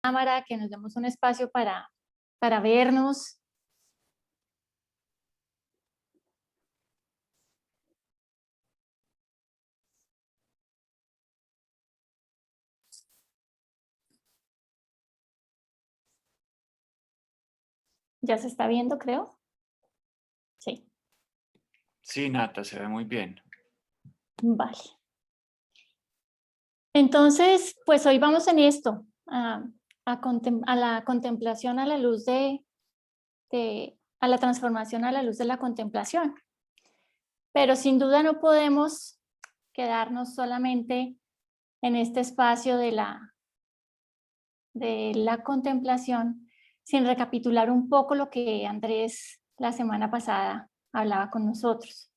cámara, que nos demos un espacio para vernos. Ya se está viendo, creo. Sí, Sí, Nata, se ve muy bien. vale. Entonces, pues hoy vamos en esto, a la contemplación a la luz a la transformación a la luz de la contemplación. Pero sin duda no podemos quedarnos solamente en este espacio de la contemplación sin recapitular un poco lo que Andrés la semana pasada hablaba con nosotros.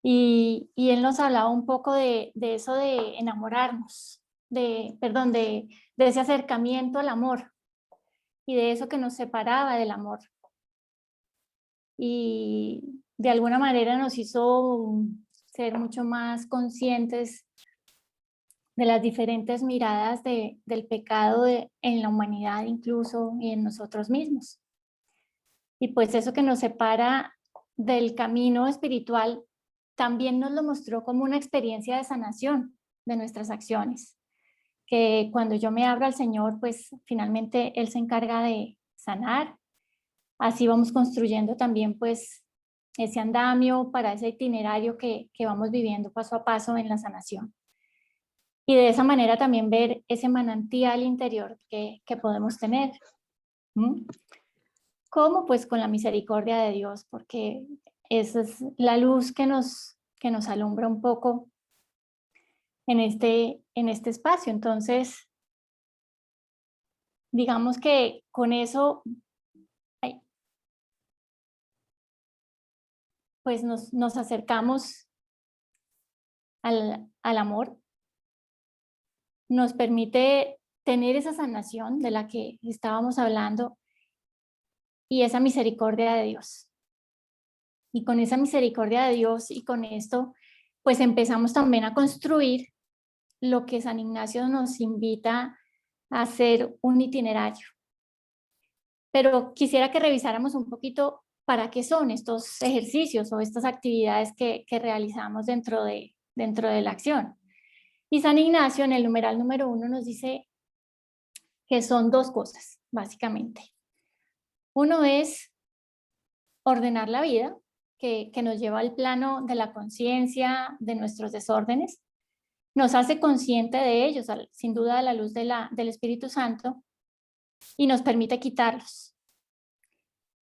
Y él nos hablaba un poco de eso de enamorarnos, de ese acercamiento al amor y de eso que nos separaba del amor. Y de alguna manera nos hizo ser mucho más conscientes de las diferentes miradas del pecado en la humanidad incluso y en nosotros mismos. Y pues eso que nos separa del camino espiritual también nos lo mostró como una experiencia de sanación de nuestras acciones, que cuando yo me abro al Señor, pues finalmente Él se encarga de sanar. Así vamos construyendo también pues ese andamio para ese itinerario que vamos viviendo paso a paso en la sanación. Y de esa manera también ver ese manantial interior que podemos tener. ¿Mm? ¿Cómo? Pues con la misericordia de Dios, porque esa es la luz que nos alumbra un poco en este espacio. Entonces, digamos que con eso, pues nos acercamos al amor, nos permite tener esa sanación de la que estábamos hablando y esa misericordia de Dios. Y con esa misericordia de Dios y con esto, pues empezamos también a construir lo que San Ignacio nos invita a hacer un itinerario. Pero quisiera que revisáramos un poquito para qué son estos ejercicios o estas actividades que realizamos dentro de la acción. Y San Ignacio en el numeral número 1 nos dice que son dos cosas, básicamente. Uno es ordenar la vida, que nos lleva al plano de la conciencia, de nuestros desórdenes, nos hace consciente de ellos, sin duda a la luz del Espíritu Santo, y nos permite quitarlos.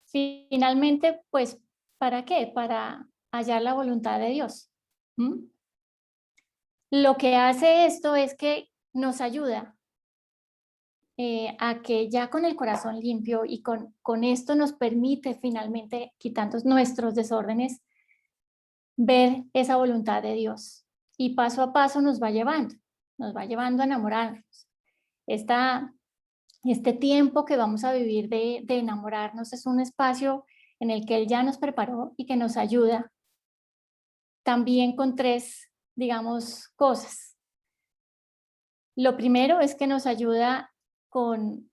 Finalmente, pues, ¿para qué? Para hallar la voluntad de Dios. ¿Mm? Lo que hace esto es que nos ayuda a que ya con el corazón limpio y con esto nos permite finalmente, quitando nuestros desórdenes, ver esa voluntad de Dios. Y paso a paso nos va llevando a enamorarnos. Este tiempo que vamos a vivir de enamorarnos es un espacio en el que Él ya nos preparó y que nos ayuda también con tres, digamos, cosas. Lo primero es que nos ayuda con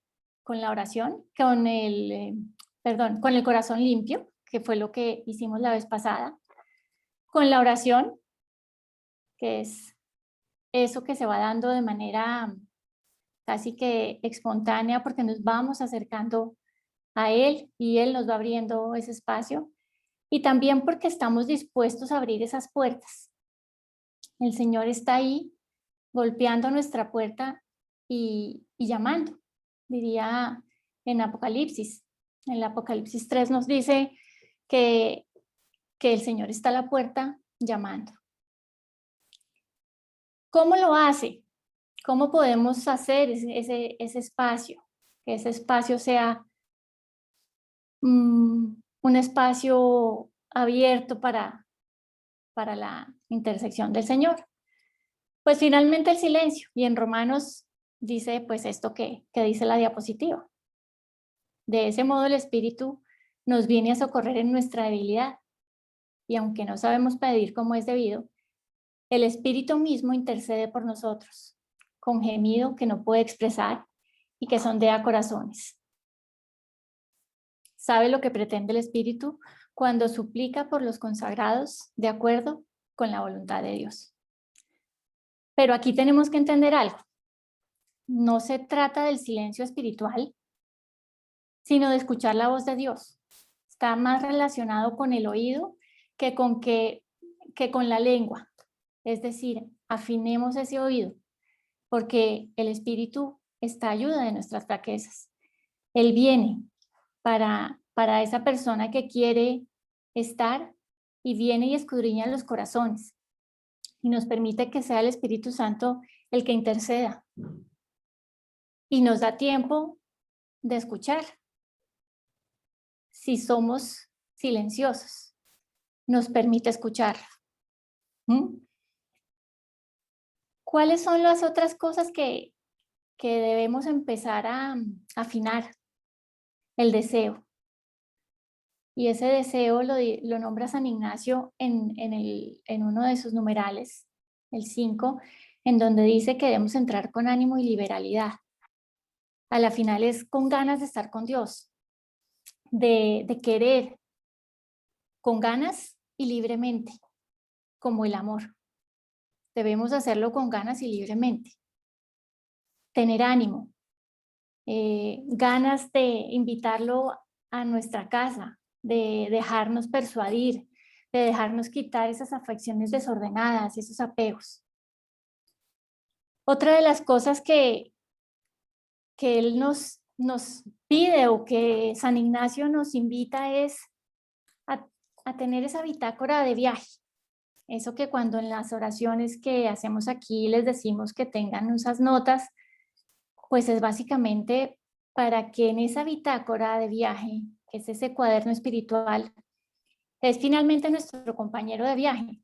la oración, con el corazón limpio, que fue lo que hicimos la vez pasada, con la oración, que es eso que se va dando de manera casi que espontánea porque nos vamos acercando a Él y Él nos va abriendo ese espacio y también porque estamos dispuestos a abrir esas puertas. El Señor está ahí golpeando nuestra puerta y llamando, diría en Apocalipsis. En el Apocalipsis 3 nos dice que el Señor está a la puerta llamando. ¿Cómo lo hace? ¿Cómo podemos hacer ese espacio? Que ese espacio sea un espacio abierto para la intersección del Señor. Pues finalmente el silencio. Y en Romanos dice pues esto que dice la diapositiva. De ese modo el Espíritu nos viene a socorrer en nuestra debilidad. Y aunque no sabemos pedir como es debido, el Espíritu mismo intercede por nosotros, con gemido que no puede expresar, y que sondea corazones. Sabe lo que pretende el Espíritu cuando suplica por los consagrados de acuerdo con la voluntad de Dios. Pero aquí tenemos que entender algo. No se trata del silencio espiritual, sino de escuchar la voz de Dios. Está más relacionado con el oído que con la lengua. Es decir, afinemos ese oído, porque el Espíritu está a ayuda de nuestras flaquezas. Él viene para esa persona que quiere estar y viene y escudriña los corazones y nos permite que sea el Espíritu Santo el que interceda y nos da tiempo de escuchar. Si somos silenciosos, nos permite escuchar. ¿Cuáles son las otras cosas que debemos empezar a afinar? El deseo. Y ese deseo lo nombra San Ignacio en uno de sus numerales, el 5, en donde dice que debemos entrar con ánimo y liberalidad. A la final es con ganas de estar con Dios, de querer, con ganas y libremente, como el amor. Debemos hacerlo con ganas y libremente. Tener ánimo, ganas de invitarlo a nuestra casa, de dejarnos persuadir, de dejarnos quitar esas afecciones desordenadas, esos apegos. Otra de las cosas que él nos pide o que San Ignacio nos invita es a tener esa bitácora de viaje. Eso que cuando en las oraciones que hacemos aquí les decimos que tengan esas notas, pues es básicamente para que en esa bitácora de viaje, que es ese cuaderno espiritual, es finalmente nuestro compañero de viaje.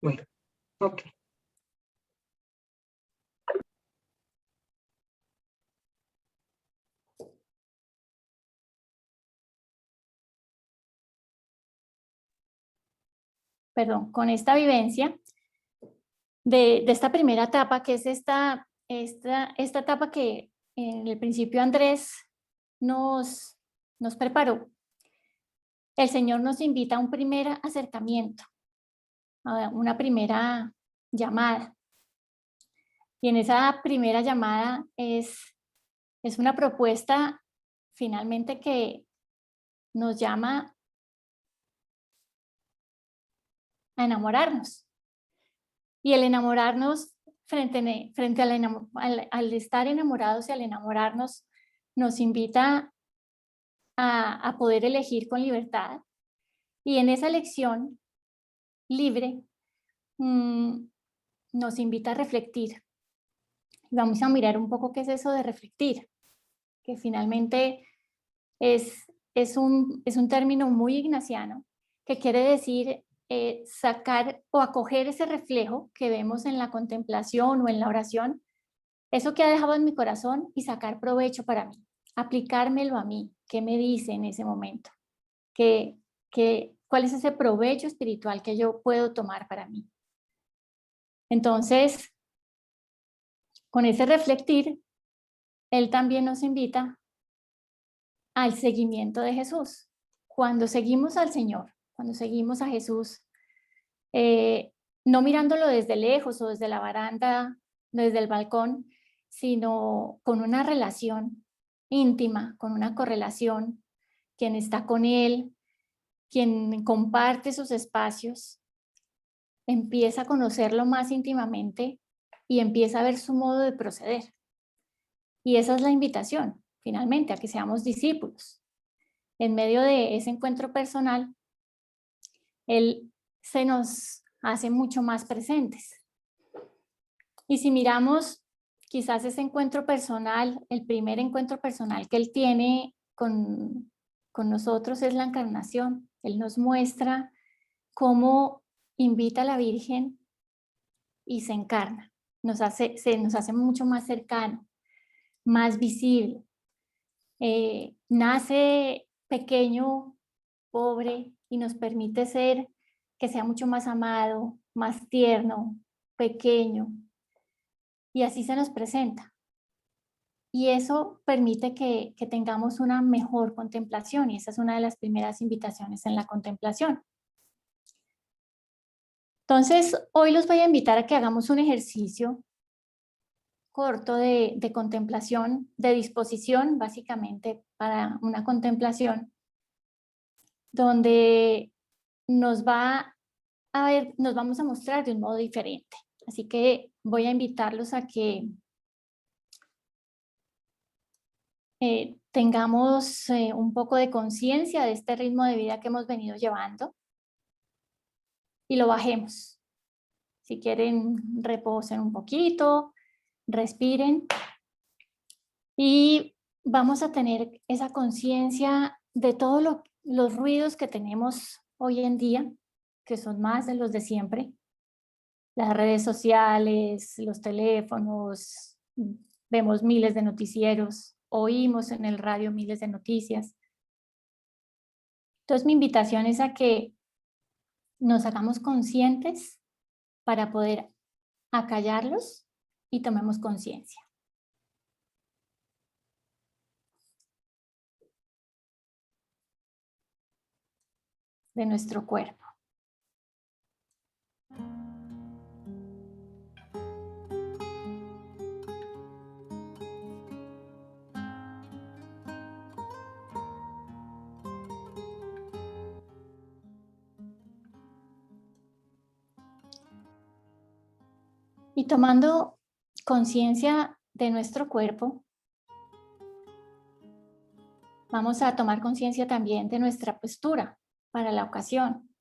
Bueno, ok. Perdón, con esta vivencia de esta primera etapa, que es esta etapa que en el principio Andrés nos preparó. El Señor nos invita a un primer acercamiento, a una primera llamada. Y en esa primera llamada es una propuesta finalmente que nos llama a enamorarnos. Y el enamorarnos frente al estar enamorados y al enamorarnos nos invita a poder elegir con libertad. Y en esa elección libre nos invita a reflectir. Vamos a mirar un poco qué es eso de reflectir, que finalmente es un término muy ignaciano que quiere decir sacar o acoger ese reflejo que vemos en la contemplación o en la oración, eso que ha dejado en mi corazón y sacar provecho para mí, aplicármelo a mí. ¿Qué me dice en ese momento? ¿Cuál es ese provecho espiritual que yo puedo tomar para mí? Entonces, con ese reflectir, él también nos invita al seguimiento de Jesús. Cuando seguimos al Señor, cuando seguimos a Jesús, no mirándolo desde lejos o desde la baranda, desde el balcón, sino con una relación íntima, con una correlación, quien está con Él, quien comparte sus espacios, empieza a conocerlo más íntimamente y empieza a ver su modo de proceder. Y esa es la invitación, finalmente, a que seamos discípulos. En medio de ese encuentro personal, Él se nos hace mucho más presentes. Y si miramos quizás ese encuentro personal, el primer encuentro personal que él tiene con nosotros es la encarnación. Él nos muestra cómo invita a la Virgen y se encarna. Nos hace mucho más cercano, más visible. Nace pequeño, pobre, y nos permite ser, que sea mucho más amado, más tierno, pequeño. Y así se nos presenta. Y eso permite que tengamos una mejor contemplación, y esa es una de las primeras invitaciones en la contemplación. Entonces, hoy los voy a invitar a que hagamos un ejercicio corto de contemplación, de disposición, básicamente para una contemplación, donde nos vamos a mostrar de un modo diferente. Así que voy a invitarlos a que tengamos un poco de conciencia de este ritmo de vida que hemos venido llevando y lo bajemos. Si quieren, reposen un poquito, respiren y vamos a tener esa conciencia de todos los ruidos que tenemos hoy en día, que son más de los de siempre. Las redes sociales, los teléfonos, vemos miles de noticieros, oímos en el radio miles de noticias. Entonces mi invitación es a que nos hagamos conscientes para poder acallarlos y tomemos conciencia de nuestro cuerpo. Y tomando conciencia de nuestro cuerpo, vamos a tomar conciencia también de nuestra postura para la ocasión.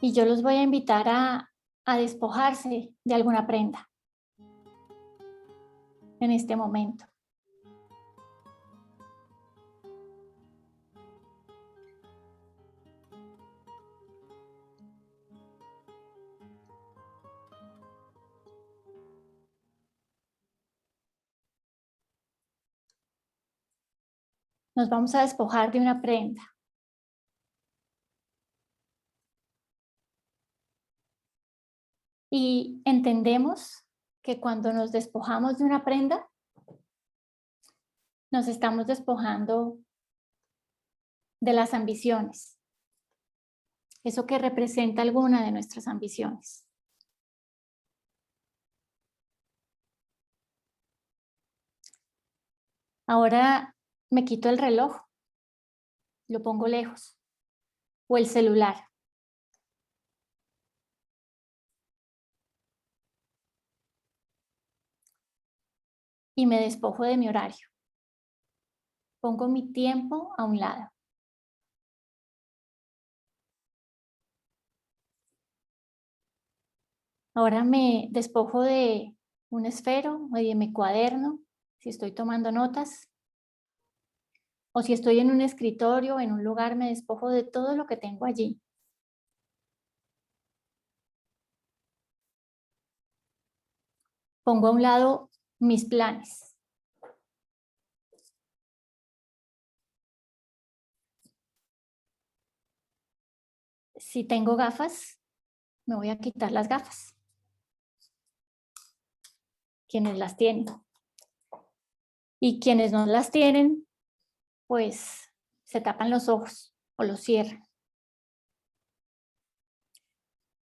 Y yo los voy a invitar a despojarse de alguna prenda en este momento. Nos vamos a despojar de una prenda. Y entendemos que cuando nos despojamos de una prenda, nos estamos despojando de las ambiciones. Eso que representa alguna de nuestras ambiciones. Ahora me quito el reloj, lo pongo lejos, o el celular. Y me despojo de mi horario. Pongo mi tiempo a un lado. Ahora me despojo de un esfero o de mi cuaderno, si estoy tomando notas. O si estoy en un escritorio, en un lugar, me despojo de todo lo que tengo allí. Pongo a un lado mis planes. Si tengo gafas, me voy a quitar las gafas. Quienes las tienen. Y quienes no las tienen, pues se tapan los ojos o los cierran.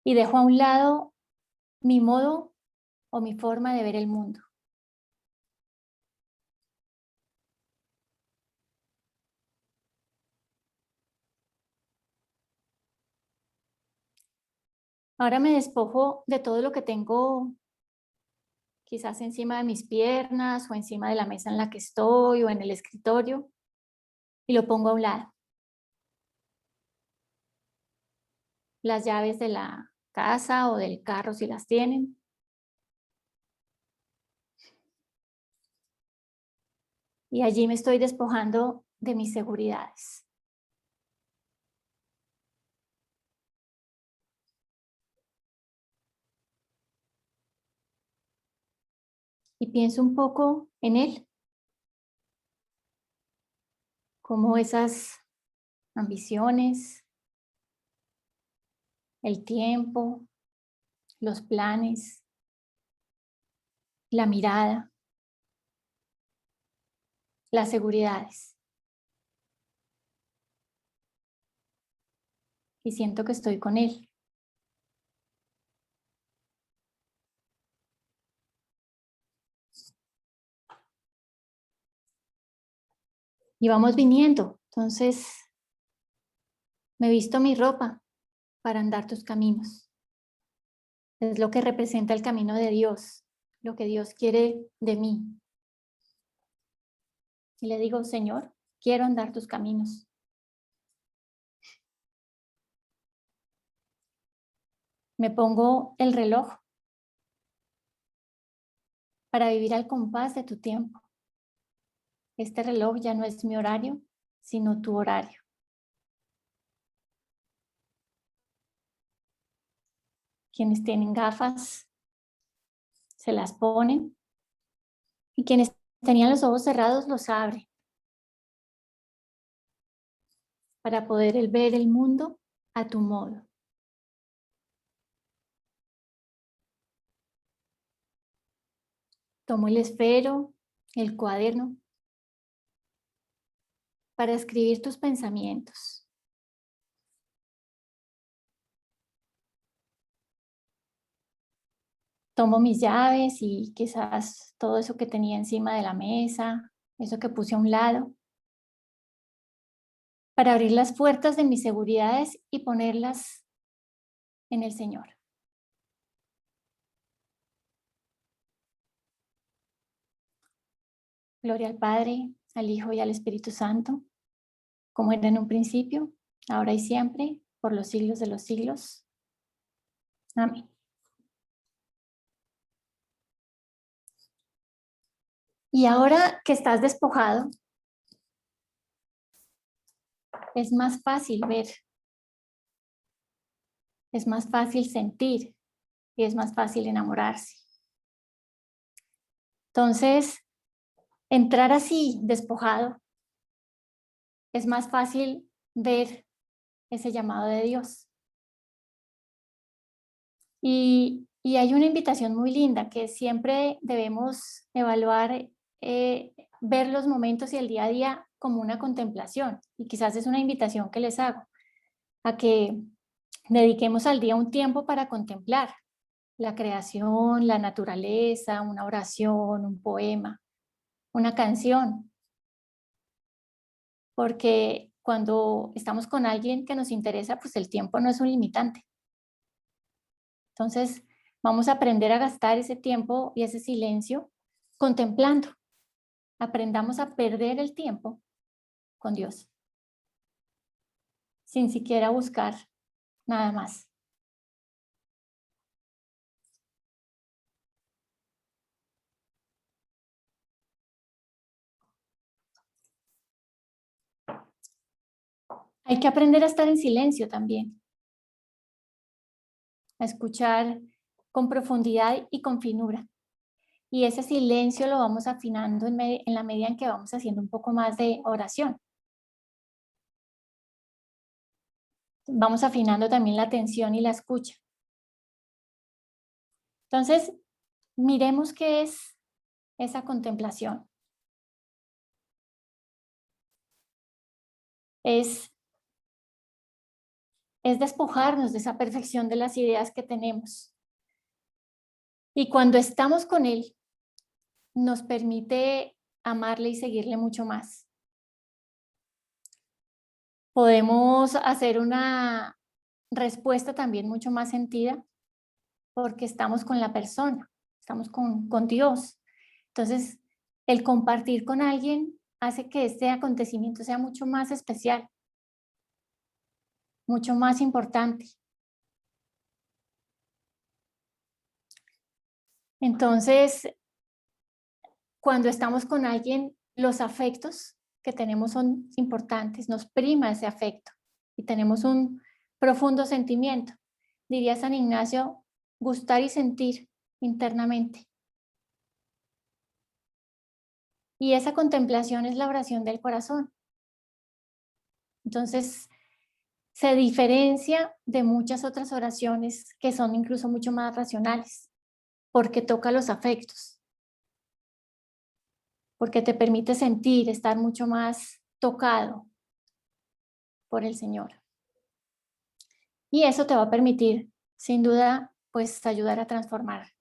Y dejo a un lado mi modo o mi forma de ver el mundo. Ahora me despojo de todo lo que tengo quizás encima de mis piernas o encima de la mesa en la que estoy o en el escritorio y lo pongo a un lado. las llaves de la casa o del carro si las tienen. Y allí me estoy despojando de mis seguridades. Y pienso un poco en él, como esas ambiciones, el tiempo, los planes, la mirada, las seguridades. Y siento que estoy con él. Y vamos viniendo. Entonces, me visto mi ropa para andar tus caminos. Es lo que representa el camino de Dios, lo que Dios quiere de mí. Y le digo, Señor, quiero andar tus caminos. Me pongo el reloj para vivir al compás de tu tiempo. Este reloj ya no es mi horario, sino tu horario. Quienes tienen gafas se las ponen y quienes tenían los ojos cerrados los abren para poder ver el mundo a tu modo. Tomo el esfero, el cuaderno, para escribir tus pensamientos. Tomo mis llaves y quizás todo eso que tenía encima de la mesa, eso que puse a un lado, para abrir las puertas de mis seguridades y ponerlas en el Señor. Gloria al Padre, al Hijo y al Espíritu Santo, como era en un principio, ahora y siempre, por los siglos de los siglos. Amén. Y ahora que estás despojado, es más fácil ver, es más fácil sentir y es más fácil enamorarse. Entonces, entrar así, despojado, es más fácil ver ese llamado de Dios. Y hay una invitación muy linda que siempre debemos evaluar, ver los momentos y el día a día como una contemplación. Y quizás es una invitación que les hago a que dediquemos al día un tiempo para contemplar la creación, la naturaleza, una oración, un poema, una canción. Porque cuando estamos con alguien que nos interesa, pues el tiempo no es un limitante. Entonces, vamos a aprender a gastar ese tiempo y ese silencio contemplando. Aprendamos a perder el tiempo con Dios, sin siquiera buscar nada más. Hay que aprender a estar en silencio también, a escuchar con profundidad y con finura. Y ese silencio lo vamos afinando en la medida en que vamos haciendo un poco más de oración. Vamos afinando también la atención y la escucha. Entonces, miremos qué es esa contemplación. Es despojarnos de esa perfección de las ideas que tenemos. Y cuando estamos con Él, nos permite amarle y seguirle mucho más. Podemos hacer una respuesta también mucho más sentida porque estamos con la persona, estamos con Dios. Entonces, el compartir con alguien hace que este acontecimiento sea mucho más especial, mucho más importante. Entonces, cuando estamos con alguien, los afectos que tenemos son importantes, nos prima ese afecto y tenemos un profundo sentimiento. Diría San Ignacio, gustar y sentir internamente. Y esa contemplación es la oración del corazón. Entonces, se diferencia de muchas otras oraciones que son incluso mucho más racionales, porque toca los afectos, porque te permite sentir, estar mucho más tocado por el Señor. Y eso te va a permitir, sin duda, pues ayudar a transformar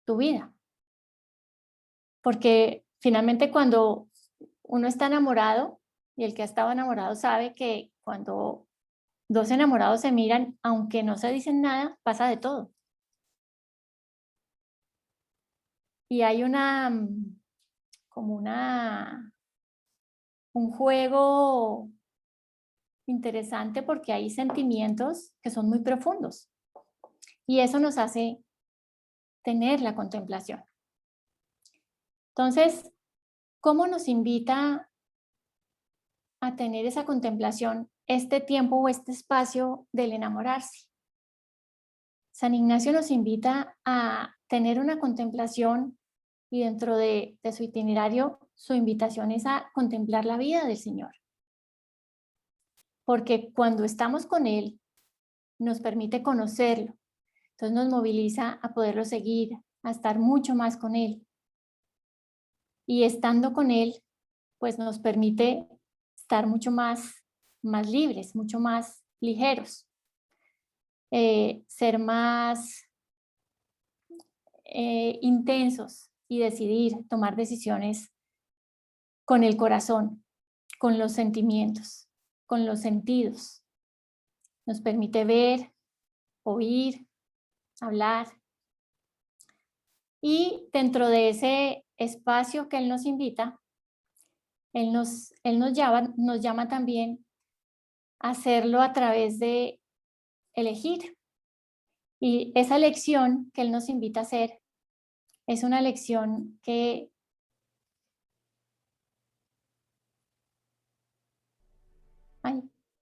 tu vida. Porque finalmente cuando uno está enamorado, y el que ha estado enamorado sabe que cuando dos enamorados se miran, aunque no se dicen nada, pasa de todo. Y hay como un juego interesante porque hay sentimientos que son muy profundos. Y eso nos hace tener la contemplación. Entonces, ¿cómo nos invita a tener esa contemplación este tiempo o este espacio del enamorarse? San Ignacio nos invita a tener una contemplación y dentro de su itinerario, su invitación es a contemplar la vida del Señor. Porque cuando estamos con Él, nos permite conocerlo. Entonces nos moviliza a poderlo seguir, a estar mucho más con Él. Y estando con Él, pues nos permite estar mucho más libres, mucho más ligeros, ser más intensos y decidir, tomar decisiones con el corazón, con los sentimientos, con los sentidos. Nos permite ver, oír, hablar. Y dentro de ese espacio que Él nos invita, Él nos llama también a hacerlo a través de elegir. Y esa elección que Él nos invita a hacer es una elección que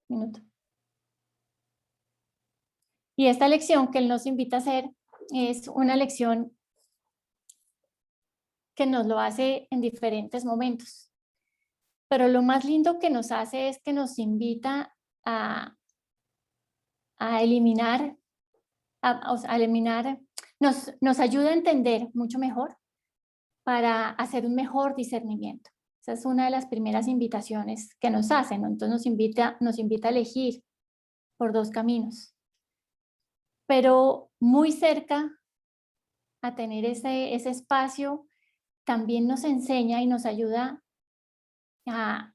minuto. Y esta elección que Él nos invita a hacer es una elección que nos lo hace en diferentes momentos. Pero lo más lindo que nos hace es que nos invita a eliminar, nos ayuda a entender mucho mejor para hacer un mejor discernimiento. Esa es una de las primeras invitaciones que nos hacen, ¿no? Entonces nos invita a elegir por dos caminos. Pero muy cerca a tener ese espacio, también nos enseña y nos ayuda a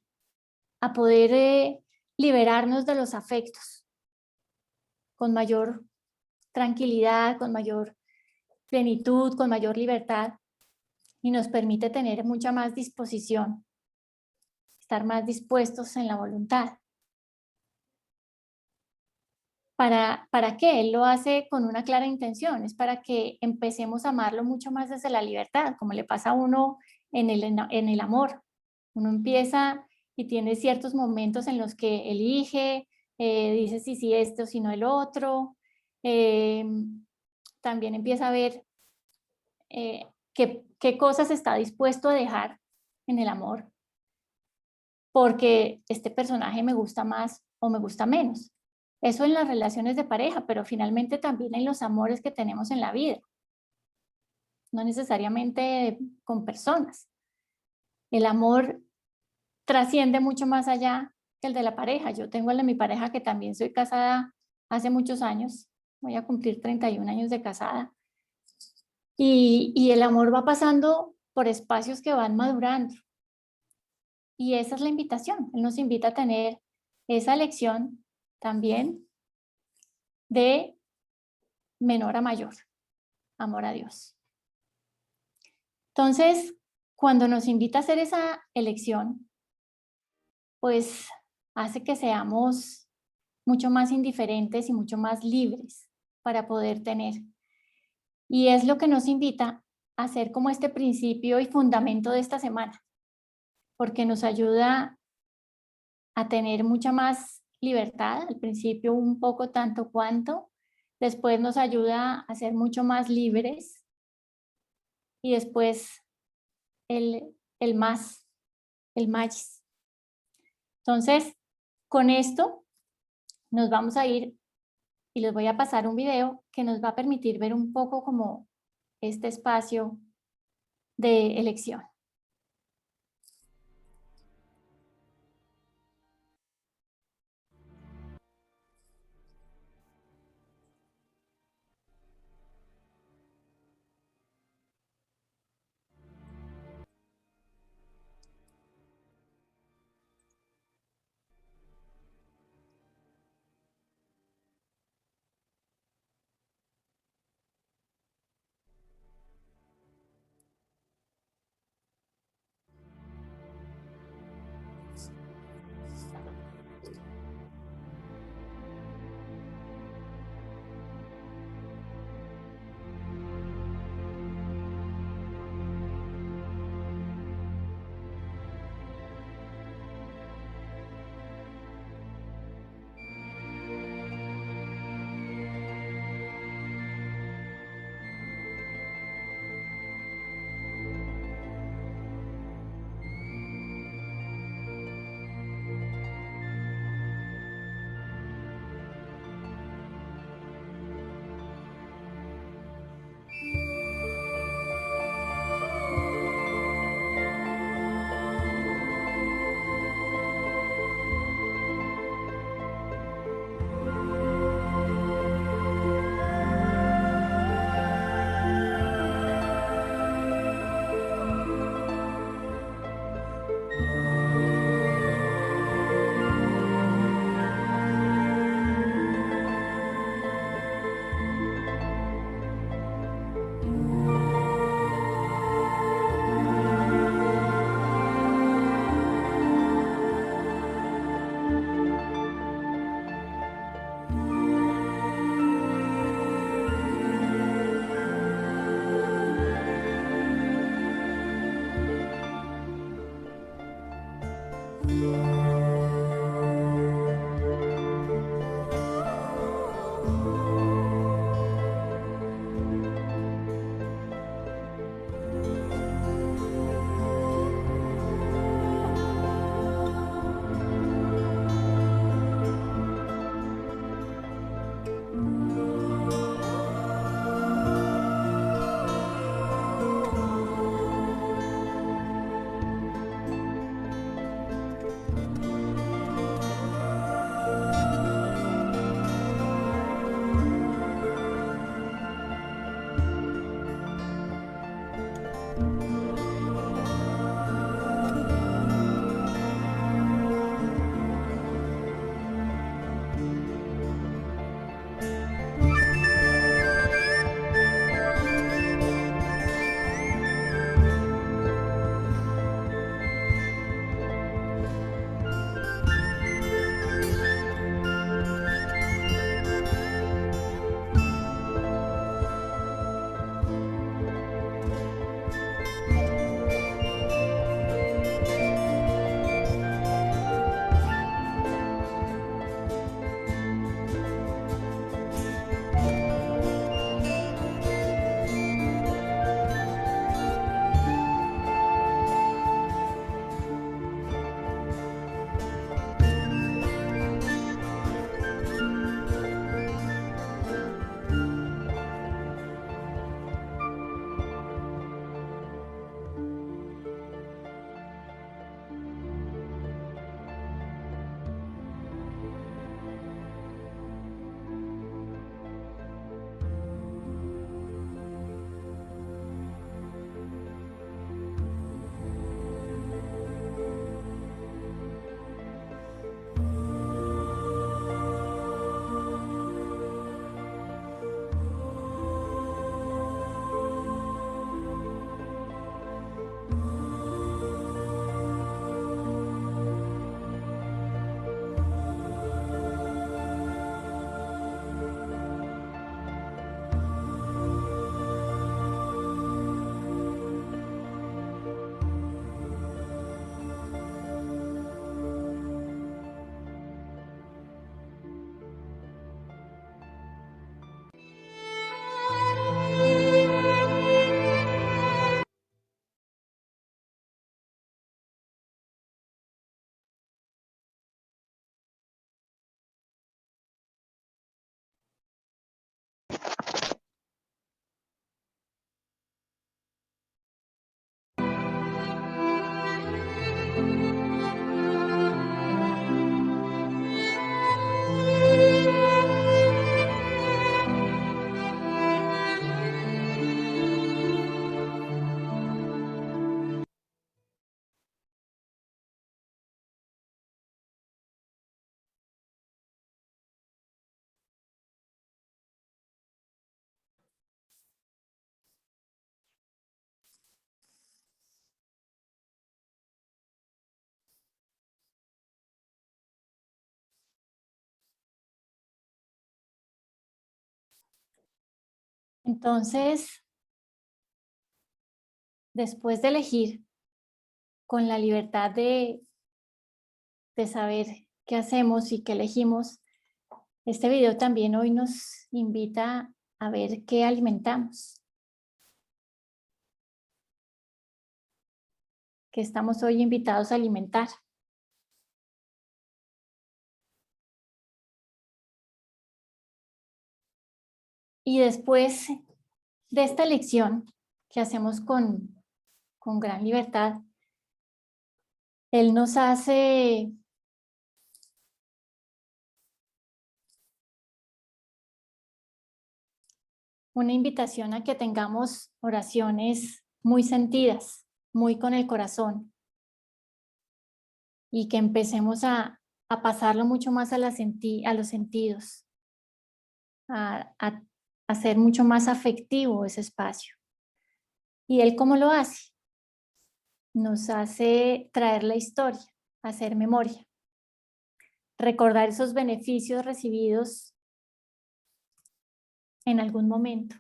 poder liberarnos de los afectos con mayor tranquilidad, con mayor plenitud, con mayor libertad y nos permite tener mucha más disposición, estar más dispuestos en la voluntad. ¿Para qué? Él lo hace con una clara intención, es para que empecemos a amarlo mucho más desde la libertad, como le pasa a uno en el amor. Uno empieza y tiene ciertos momentos en los que elige, dice si esto, si no el otro. También empieza a ver qué cosas está dispuesto a dejar en el amor, porque este personaje me gusta más o me gusta menos. Eso en las relaciones de pareja, pero finalmente también en los amores que tenemos en la vida, no necesariamente con personas. El amor trasciende mucho más allá que el de la pareja. Yo tengo el de mi pareja que también soy casada hace muchos años, voy a cumplir 31 años de casada, y el amor va pasando por espacios que van madurando. Y esa es la invitación, Él nos invita a tener esa elección también de menor a mayor, amor a Dios. Entonces, cuando nos invita a hacer esa elección, pues hace que seamos mucho más indiferentes y mucho más libres para poder tener. Y es lo que nos invita hacer como este principio y fundamento de esta semana, porque nos ayuda a tener mucha más libertad, al principio un poco tanto cuanto, después nos ayuda a ser mucho más libres y después el más, el más. Entonces, con esto nos vamos a ir y les voy a pasar un video que nos va a permitir ver un poco como este espacio de elección. Entonces, después de elegir con la libertad de saber qué hacemos y qué elegimos, este video también hoy nos invita a ver qué alimentamos, qué estamos hoy invitados a alimentar. Y después de esta elección que hacemos con gran libertad, Él nos hace una invitación a que tengamos oraciones muy sentidas, muy con el corazón, y que empecemos a pasarlo mucho más a los sentidos, a hacer mucho más afectivo ese espacio. ¿Y Él cómo lo hace? Nos hace traer la historia, hacer memoria, recordar esos beneficios recibidos en algún momento.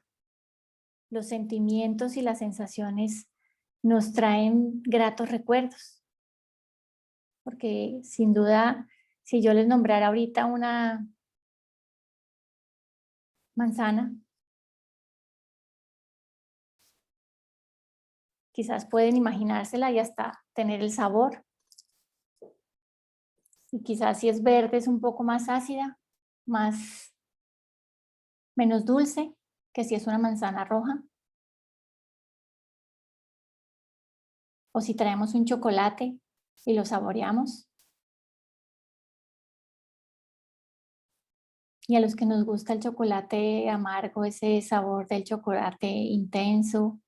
Los sentimientos y las sensaciones nos traen gratos recuerdos, porque sin duda, si yo les nombrara ahorita una manzana, quizás pueden imaginársela y hasta tener el sabor. Y quizás si es verde es un poco más ácida, menos dulce que si es una manzana roja. O si traemos un chocolate y lo saboreamos. Y a los que nos gusta el chocolate amargo, ese sabor del chocolate intenso,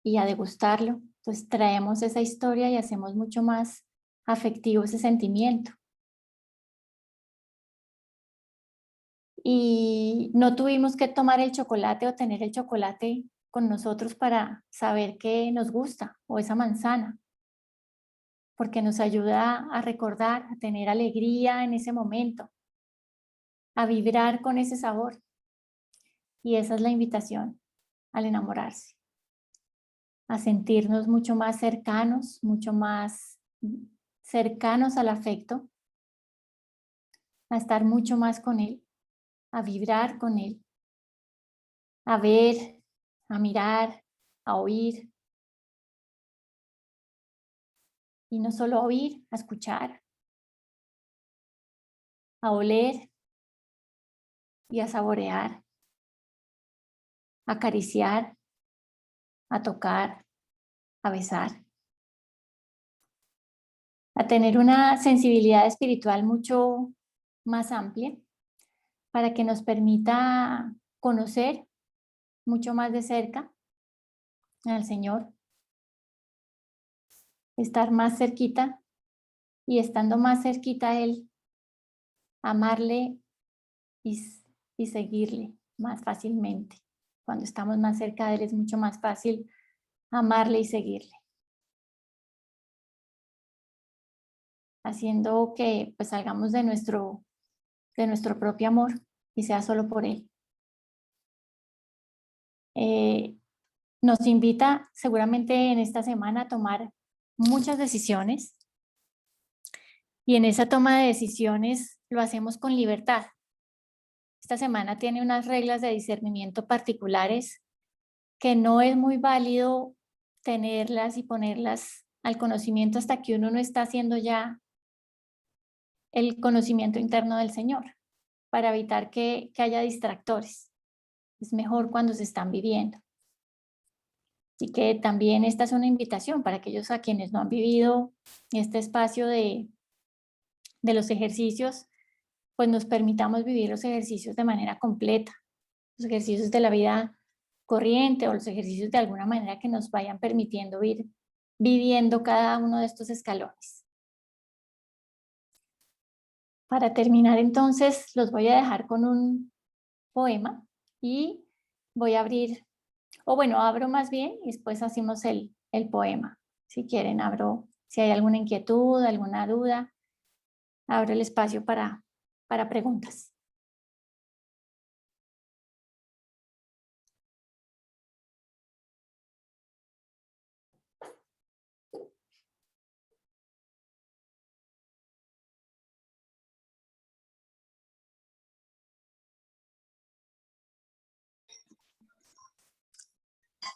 y a degustarlo, pues traemos esa historia y hacemos mucho más afectivo ese sentimiento. Y no tuvimos que tomar el chocolate o tener el chocolate con nosotros para saber que nos gusta, o esa manzana, porque nos ayuda a recordar, a tener alegría en ese momento, a vibrar con ese sabor. Y esa es la invitación al enamorarse, a sentirnos mucho más cercanos al afecto, a estar mucho más con él, a vibrar con él, a ver, a mirar, a oír. Y no solo a oír, a escuchar, a oler y a saborear, a acariciar, a tocar, a besar, a tener una sensibilidad espiritual mucho más amplia para que nos permita conocer mucho más de cerca al Señor, estar más cerquita, y estando más cerquita a Él, amarle y, y seguirle más fácilmente. Cuando estamos más cerca de Él es mucho más fácil amarle y seguirle, haciendo que pues salgamos de nuestro propio amor y sea solo por Él. Nos invita seguramente en esta semana a tomar muchas decisiones, y en esa toma de decisiones lo hacemos con libertad. Esta semana tiene unas reglas de discernimiento particulares que no es muy válido tenerlas y ponerlas al conocimiento hasta que uno no está haciendo ya el conocimiento interno del Señor, para evitar que haya distractores. Es mejor cuando se están viviendo. Así que también esta es una invitación para aquellos a quienes no han vivido este espacio de los ejercicios, pues nos permitamos vivir los ejercicios de manera completa, los ejercicios de la vida corriente o los ejercicios de alguna manera que nos vayan permitiendo ir viviendo cada uno de estos escalones. Para terminar entonces, los voy a dejar con un poema y voy a abrir, o bueno, abro más bien y después hacemos el poema. Si quieren, abro, si hay alguna inquietud, alguna duda, abro el espacio para preguntas.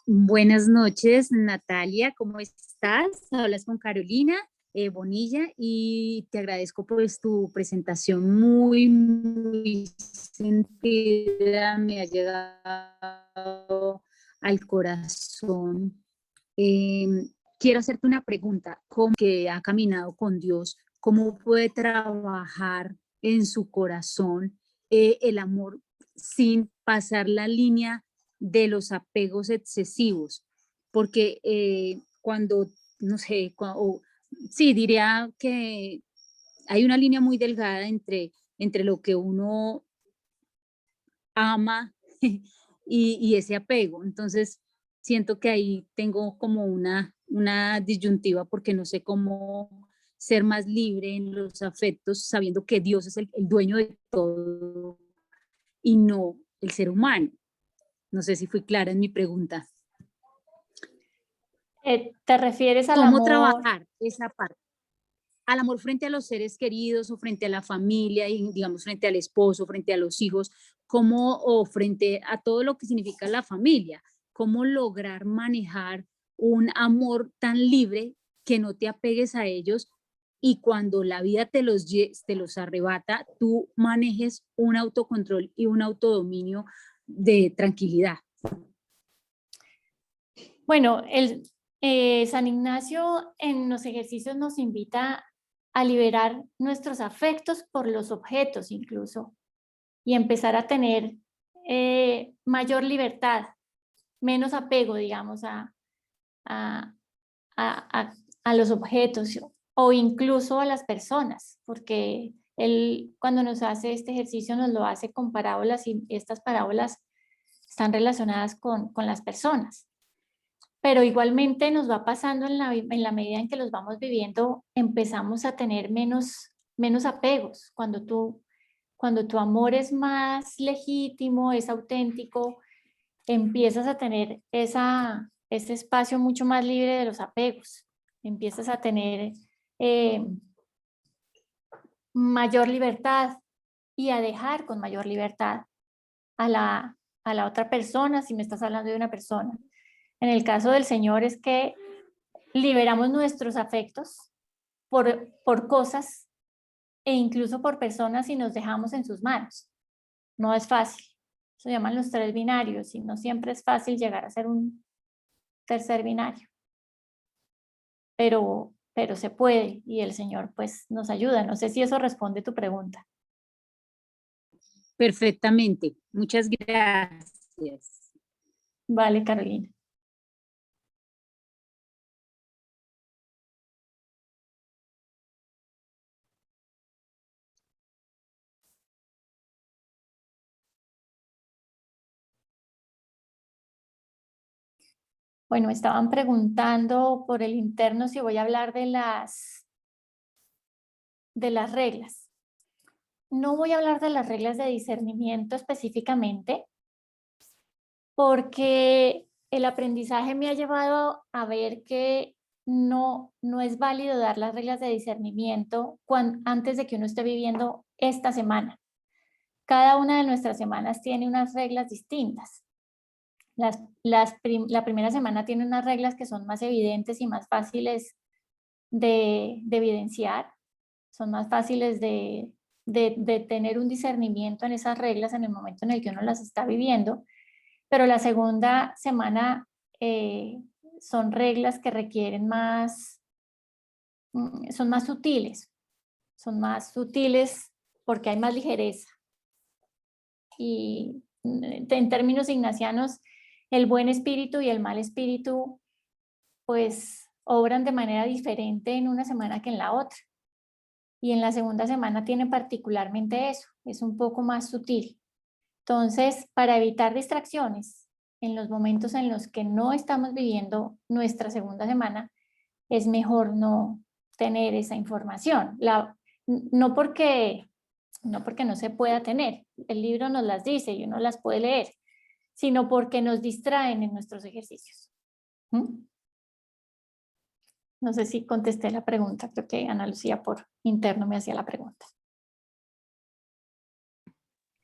Buenas noches, Natalia, ¿cómo estás? Hablas con Carolina Bonilla y te agradezco pues tu presentación muy sentida, me ha llegado al corazón. Eh, Quiero hacerte una pregunta, ¿cómo que ha caminado con Dios? ¿Cómo puede trabajar en su corazón el amor sin pasar la línea de los apegos excesivos? Porque cuando, no sé, sí, diría que hay una línea muy delgada entre lo que uno ama y ese apego. Entonces, siento que ahí tengo como una disyuntiva porque no sé cómo ser más libre en los afectos sabiendo que Dios es el dueño de todo y no el ser humano. No sé si fui clara en mi pregunta. ¿Te refieres al ¿Cómo amor? trabajar esa parte? Al amor frente a los seres queridos o frente a la familia, y digamos frente al esposo, frente a los hijos, cómo o frente a todo lo que significa la familia, cómo lograr manejar un amor tan libre que no te apegues a ellos y cuando la vida te los arrebata, tú manejes un autocontrol y un autodominio de tranquilidad. Bueno, San Ignacio en los ejercicios nos invita a liberar nuestros afectos por los objetos incluso y empezar a tener mayor libertad, menos apego, digamos, a, a los objetos o incluso a las personas, porque él cuando nos hace este ejercicio nos lo hace con parábolas y estas parábolas están relacionadas con las personas. Pero igualmente nos va pasando en la medida en que los vamos viviendo, empezamos a tener menos apegos. Cuando tu amor es más legítimo, es auténtico, empiezas a tener ese espacio mucho más libre de los apegos. Empiezas a tener eh, mayor libertad y a dejar con mayor libertad a la otra persona, si me estás hablando de una persona. En el caso del Señor es que liberamos nuestros afectos por cosas e incluso por personas y nos dejamos en sus manos. No es fácil. Se llaman los tres binarios y no siempre es fácil llegar a ser un tercer binario. Pero se puede y el Señor pues nos ayuda. No sé si eso responde tu pregunta. Perfectamente. Muchas gracias. Vale, Carolina. Bueno, estaban preguntando por el interno si voy a hablar de las reglas. No voy a hablar de las reglas de discernimiento específicamente, porque el aprendizaje me ha llevado a ver que no es válido dar las reglas de discernimiento antes de que uno esté viviendo esta semana. Cada una de nuestras semanas tiene unas reglas distintas. La primera semana tiene unas reglas que son más evidentes y más fáciles de evidenciar, son más fáciles de tener un discernimiento en esas reglas en el momento en el que uno las está viviendo, pero la segunda semana son reglas que requieren son más sutiles porque hay más ligereza. Y en términos ignacianos, el buen espíritu y el mal espíritu pues obran de manera diferente en una semana que en la otra. Y en la segunda semana tienen particularmente eso, es un poco más sutil. Entonces, para evitar distracciones en los momentos en los que no estamos viviendo nuestra segunda semana, es mejor no tener esa información. No porque, no porque no se pueda tener, el libro nos las dice y uno las puede leer, sino porque nos distraen en nuestros ejercicios. ¿Mm? No sé si contesté la pregunta, creo que Ana Lucía por interno me hacía la pregunta.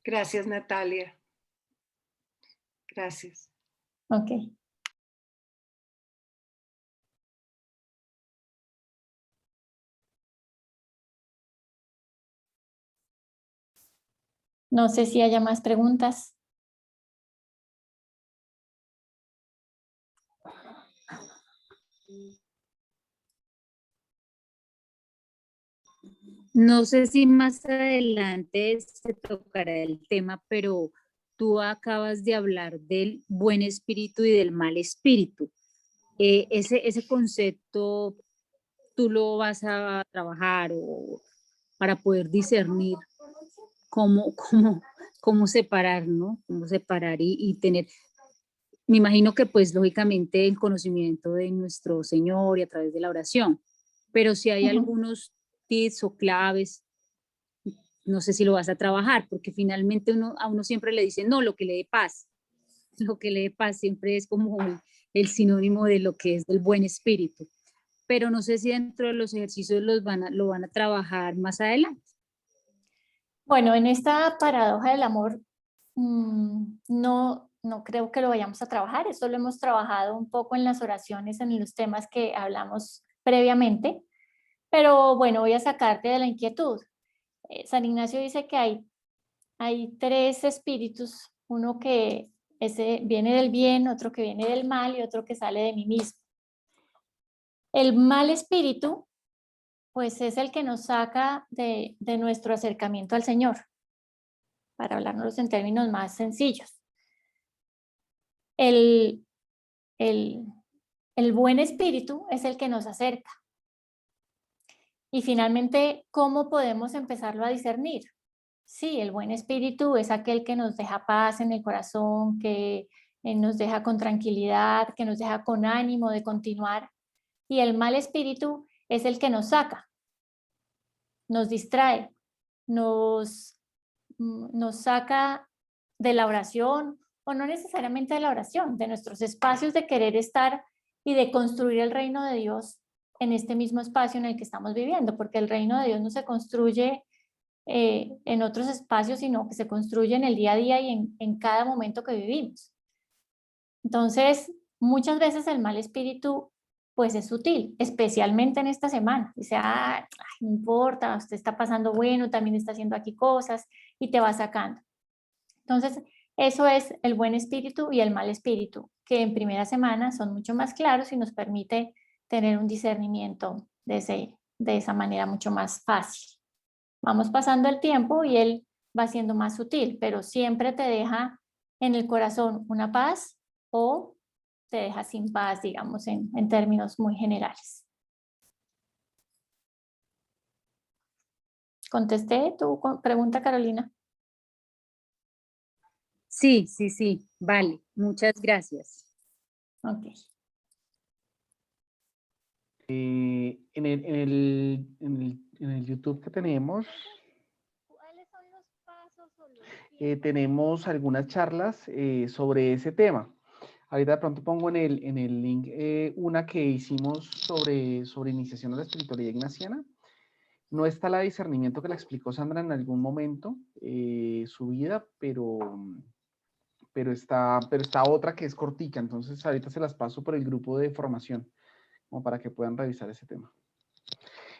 Gracias, Natalia. Gracias. Ok. No sé si haya más preguntas. No sé si más adelante se tocará el tema, pero tú acabas de hablar del buen espíritu y del mal espíritu. Ese concepto tú lo vas a trabajar o para poder discernir cómo, cómo, cómo separar, ¿no? Cómo separar y tener, me imagino que pues lógicamente el conocimiento de nuestro Señor y a través de la oración, pero si hay Ujú. algunos tips o claves, no sé si lo vas a trabajar, porque finalmente a uno siempre le dicen, no, lo que le dé paz. Lo que le dé paz siempre es como el sinónimo de lo que es del buen espíritu. Pero no sé si dentro de los ejercicios lo van a trabajar más adelante. Bueno, en esta paradoja del amor, no creo que lo vayamos a trabajar. Eso lo hemos trabajado un poco en las oraciones, en los temas que hablamos previamente. Pero bueno, voy a sacarte de la inquietud. San Ignacio dice que hay tres espíritus, uno que ese viene del bien, otro que viene del mal y otro que sale de mí mismo. El mal espíritu, pues es el que nos saca de nuestro acercamiento al Señor, para hablarnos en términos más sencillos. El, el, el buen espíritu es el que nos acerca. Y finalmente, ¿cómo podemos empezarlo a discernir? Sí, el buen espíritu es aquel que nos deja paz en el corazón, que nos deja con tranquilidad, que nos deja con ánimo de continuar. Y el mal espíritu es el que nos saca, nos distrae, nos, nos saca de la oración, o no necesariamente de la oración, de nuestros espacios de querer estar y de construir el reino de Dios en este mismo espacio en el que estamos viviendo, porque el reino de Dios no se construye en otros espacios, sino que se construye en el día a día y en cada momento que vivimos. Entonces, muchas veces el mal espíritu pues es sutil, especialmente en esta semana. Dice, no importa, usted está pasando bueno, también está haciendo aquí cosas y te va sacando. Entonces, eso es el buen espíritu y el mal espíritu, que en primera semana son mucho más claros y nos permite tener un discernimiento de esa manera mucho más fácil. Vamos pasando el tiempo y él va siendo más sutil, pero siempre te deja en el corazón una paz o te deja sin paz, digamos, en términos muy generales. ¿Contesté tu pregunta, Carolina? Sí, sí, sí, vale, muchas gracias. Ok. En el YouTube que tenemos, tenemos algunas charlas sobre ese tema. Ahorita de pronto pongo en el link una que hicimos sobre iniciación a la espiritualidad ignaciana. No está la discernimiento que la explicó Sandra en algún momento, su vida, pero está otra que es cortica. Entonces ahorita se las paso por el grupo de formación, como para que puedan revisar ese tema.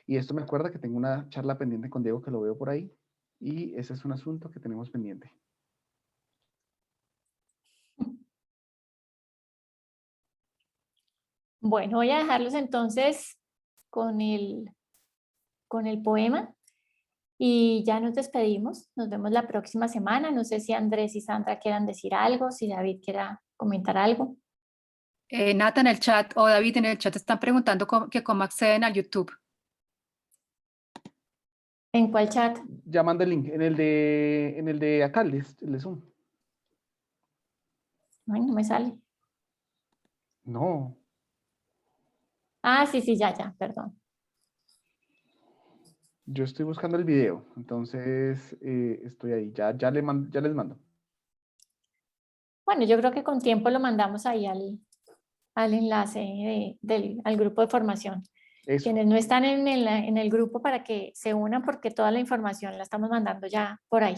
Y esto me acuerda que tengo una charla pendiente con Diego, que lo veo por ahí, y ese es un asunto que tenemos pendiente. Bueno, voy a dejarlos entonces con con el poema y ya nos despedimos. Nos vemos la próxima semana. No sé si Andrés y Sandra quieran decir algo, si David quiera comentar algo. Nata en el chat o David en el chat están preguntando cómo acceden al YouTube. ¿En cuál chat? Ya mando el link, en el de acá, el de Zoom. Ay, no me sale. No, Ah, sí, sí, ya, perdón. yo estoy buscando el video, entonces estoy ahí, ya les mando. Bueno, yo creo que con tiempo lo mandamos ahí al enlace al grupo de formación. Eso. Quienes no están en el grupo para que se unan porque toda la información la estamos mandando ya por ahí.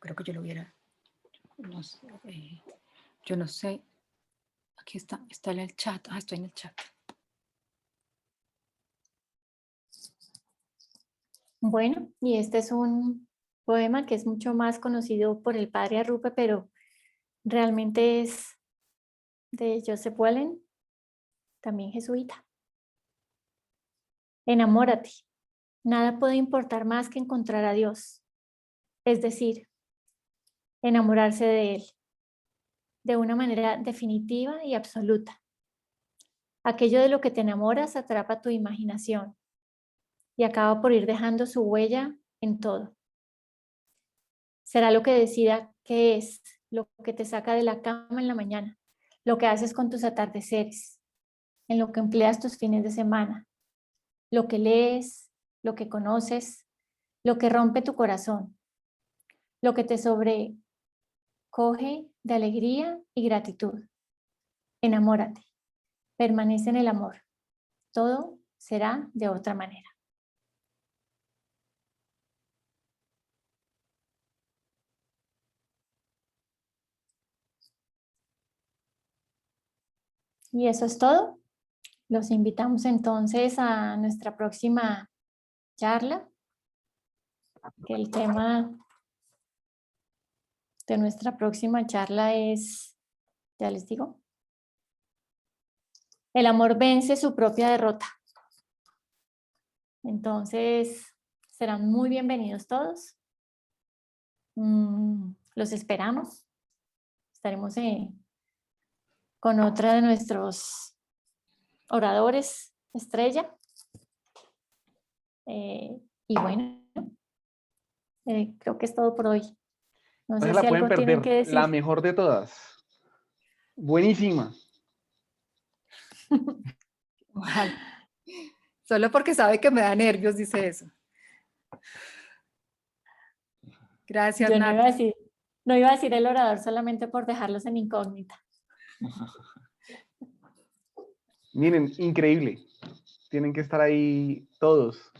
creo que yo lo hubiera, no sé, yo no sé. Aquí está en el chat. Ah, estoy en el chat. Bueno, y este es un poema que es mucho más conocido por el padre Arrupe, pero realmente es de Joseph Wallen, también jesuita. Enamórate. Nada puede importar más que encontrar a Dios. Es decir, enamorarse de Él de una manera definitiva y absoluta. Aquello de lo que te enamoras atrapa tu imaginación y acaba por ir dejando su huella en todo. Será lo que decida qué es, lo que te saca de la cama en la mañana, lo que haces con tus atardeceres, en lo que empleas tus fines de semana, lo que lees, lo que conoces, lo que rompe tu corazón, lo que te sobrecoge de alegría y gratitud. Enamórate, permanece en el amor. Todo será de otra manera. Y eso es todo. Los invitamos entonces a nuestra próxima charla, que el tema de nuestra próxima charla es, ya les digo, el amor vence su propia derrota. Entonces, serán muy bienvenidos todos. Los esperamos. Estaremos con otra de nuestros oradores estrella. Y bueno, creo que es todo por hoy. No No sé se la si pueden algo tienen que perder, la decir. mejor de todas. Buenísima. Ojalá. Solo porque sabe que me da nervios, dice eso. Gracias, Yo Nat. no iba a decir el orador solamente por dejarlos en incógnita. Miren, increíble. Tienen que estar ahí todos.